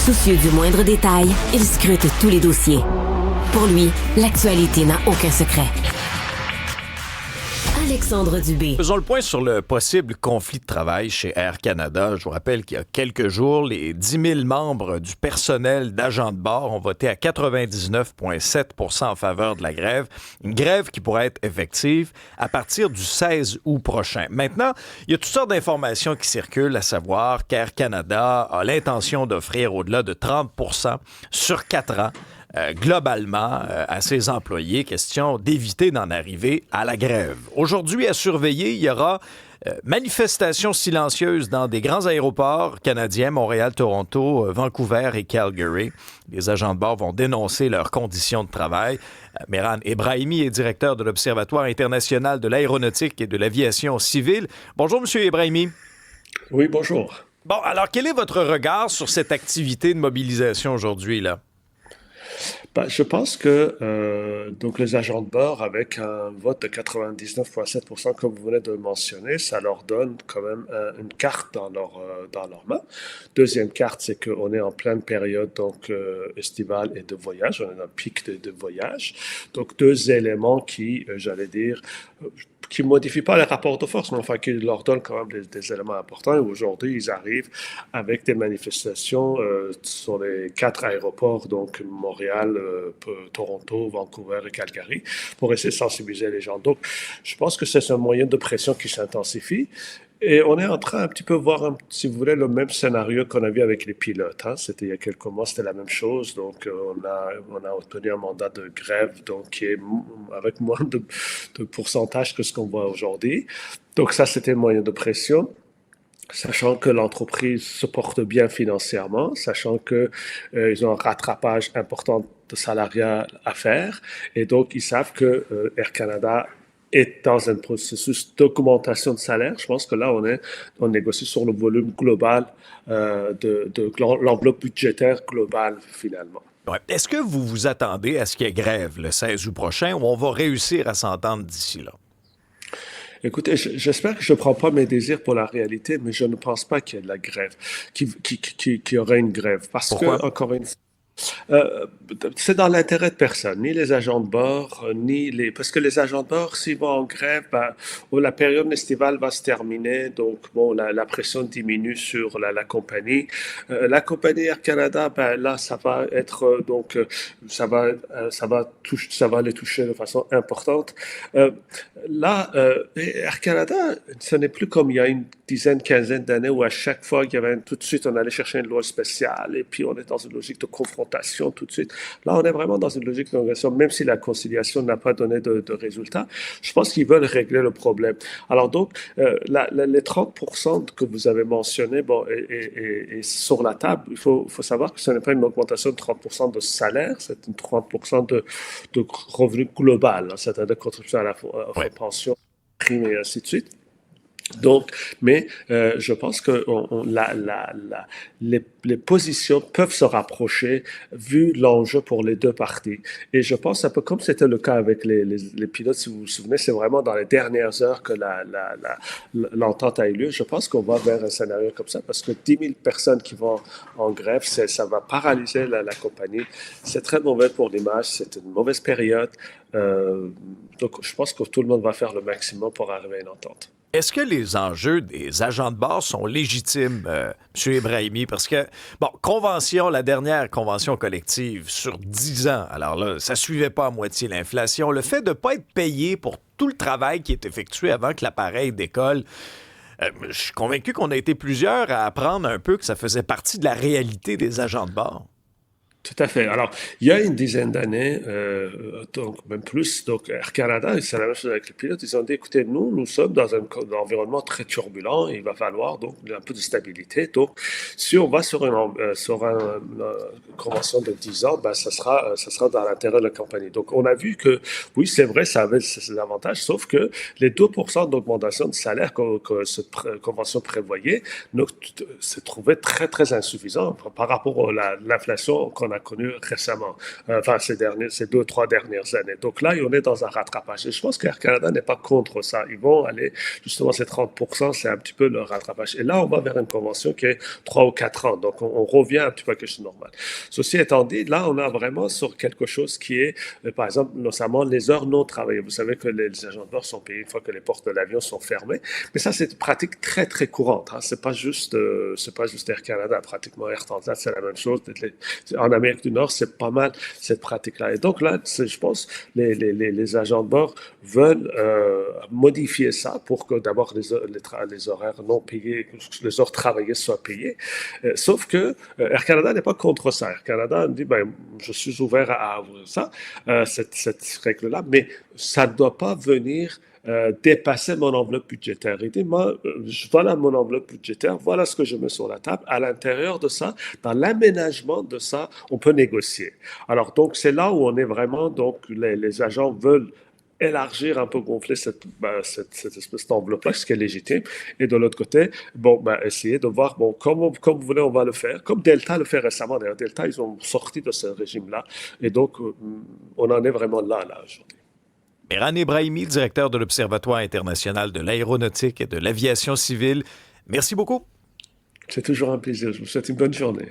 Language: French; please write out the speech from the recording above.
Soucieux du moindre détail, il scrute tous les dossiers. Pour lui, l'actualité n'a aucun secret. Alexandre Dubé. Faisons le point sur le possible conflit de travail chez Air Canada. Je vous rappelle qu'il y a quelques jours, les 10 000 membres du personnel d'agents de bord ont voté à 99,7 % en faveur de la grève. Une grève qui pourrait être effective à partir du 16 août prochain. Maintenant, il y a toutes sortes d'informations qui circulent, à savoir qu'Air Canada a l'intention d'offrir au-delà de 30 % sur 4 ans globalement à ses employés, question d'éviter d'en arriver à la grève. Aujourd'hui, à surveiller, il y aura manifestations silencieuses dans des grands aéroports canadiens, Montréal, Toronto, Vancouver et Calgary. Les agents de bord vont dénoncer leurs conditions de travail. Mehran Ebrahimi est directeur de l'Observatoire international de l'aéronautique et de l'aviation civile. Bonjour, M. Ebrahimi. Oui, bonjour. Bon, alors, quel est votre regard sur cette activité de mobilisation aujourd'hui, là? Ben, je pense que donc les agents de bord, avec un vote de 99,7 % comme vous venez de le mentionner, ça leur donne quand même une carte dans leur main. Deuxième carte, c'est qu'on est en pleine période donc estivale et de voyage. On est dans le pic de voyage. Donc deux éléments qui, j'allais dire, qui ne modifient pas les rapports de force, mais enfin qui leur donnent quand même des éléments importants. Et aujourd'hui, ils arrivent avec des manifestations sur les 4 aéroports, donc Montréal, Toronto, Vancouver et Calgary, pour essayer de sensibiliser les gens. Donc, je pense que c'est un moyen de pression qui s'intensifie. Et on est en train un petit peu voir, si vous voulez, le même scénario qu'on a vu avec les pilotes. Hein. C'était il y a quelques mois, c'était la même chose. Donc, on a obtenu un mandat de grève donc, qui est avec moins de pourcentage que ce qu'on voit aujourd'hui. Donc, ça, c'était un moyen de pression. Sachant que l'entreprise se porte bien financièrement, sachant qu'ils ont un rattrapage important de salariat à faire. Et donc, ils savent que Air Canada est dans un processus d'augmentation de salaire. Je pense que là, on négocie sur le volume global de l'enveloppe budgétaire globale, finalement. Ouais. Est-ce que vous vous attendez à ce qu'il y ait grève le 16 août prochain ou on va réussir à s'entendre d'ici là? Écoutez, j'espère que je ne prends pas mes désirs pour la réalité, mais je ne pense pas qu'il y ait de la grève, qu'il y aurait une grève. Parce Pourquoi? que, encore une fois, c'est dans l'intérêt de personne, ni les agents de bord, parce que les agents de bord, s'ils vont en grève, la période estivale va se terminer, donc bon, la pression diminue sur la compagnie. La compagnie Air Canada, là, ça va être ça va les toucher de façon importante. Air Canada, ce n'est plus comme il y a une quinzaine d'années où à chaque fois qu'il y avait tout de suite, on allait chercher une loi spéciale et puis on est dans une logique de confrontation tout de suite. Là, on est vraiment dans une logique de négociation, même si la conciliation n'a pas donné de résultats. Je pense qu'ils veulent régler le problème. Alors donc, les 30% que vous avez mentionnés, bon, et sur la table, il faut savoir que ce n'est pas une augmentation de 30% de salaire, c'est une 30% de revenu global, hein, c'est-à-dire contribution à la pension, prime et ainsi de suite. Donc, mais je pense que les positions peuvent se rapprocher vu l'enjeu pour les deux parties. Et je pense un peu comme c'était le cas avec les pilotes, si vous vous souvenez, c'est vraiment dans les dernières heures que l'entente a eu lieu. Je pense qu'on va vers un scénario comme ça parce que 10 000 personnes qui vont en grève, ça va paralyser la compagnie. C'est très mauvais pour l'image, c'est une mauvaise période. Donc, je pense que tout le monde va faire le maximum pour arriver à une entente. Est-ce que les enjeux des agents de bord sont légitimes, M. Ebrahimi? Parce que, bon, la dernière convention collective sur 10 ans, alors là, ça ne suivait pas à moitié l'inflation. Le fait de ne pas être payé pour tout le travail qui est effectué avant que l'appareil décolle, je suis convaincu qu'on a été plusieurs à apprendre un peu que ça faisait partie de la réalité des agents de bord. Tout à fait. Alors, il y a une dizaine d'années, donc même plus, donc Air Canada, c'est la même chose avec les pilotes, ils ont dit, écoutez, nous sommes dans un environnement très turbulent, il va falloir donc un peu de stabilité. Donc, si on va sur une convention de 10 ans, ça sera dans l'intérêt de la compagnie. Donc, on a vu que, oui, c'est vrai, ça avait ses avantages, sauf que les 2% d'augmentation de salaire que cette convention prévoyait se trouvaient très, très insuffisants par rapport à l'inflation qu'on a connu récemment, enfin ces 2 ou 3 dernières années. Donc là, on est dans un rattrapage. Et je pense qu'Air Canada n'est pas contre ça. Ils vont aller, justement, ces 30%, c'est un petit peu le rattrapage. Et là, on va vers une convention qui est 3 ou 4 ans. Donc on revient un petit peu à quelque chose de normal. Ceci étant dit, là, on a vraiment sur quelque chose qui est, par exemple, notamment les heures non travaillées. Vous savez que les agents de bord sont payés une fois que les portes de l'avion sont fermées. Mais ça, c'est une pratique très, très courante. Hein. C'est pas juste Air Canada. Pratiquement Air Transat, c'est la même chose. En Amérique du Nord, c'est pas mal cette pratique-là. Et donc là, je pense, les agents de bord veulent modifier ça pour que d'abord les horaires non payés, les heures travaillées soient payées. Sauf que Air Canada n'est pas contre ça. Air Canada dit, ben, je suis ouvert à ouvrir ça, cette règle-là, mais ça ne doit pas venir dépasser mon enveloppe budgétaire. Il dit, moi, voilà mon enveloppe budgétaire, voilà ce que je mets sur la table. À l'intérieur de ça, dans l'aménagement de ça, on peut négocier. Alors, donc, c'est là où on est vraiment, donc, les agents veulent élargir un peu, gonfler cette espèce d'enveloppe-là, ce qui est légitime. Et de l'autre côté, bon, essayer de voir, bon, comme vous voulez, on va le faire. Comme Delta le fait récemment. D'ailleurs, Delta, ils ont sorti de ce régime-là. Et donc, on en est vraiment là aujourd'hui. Mehran Ebrahimi, directeur de l'Observatoire international de l'aéronautique et de l'aviation civile. Merci beaucoup. C'est toujours un plaisir. Je vous souhaite une bonne journée.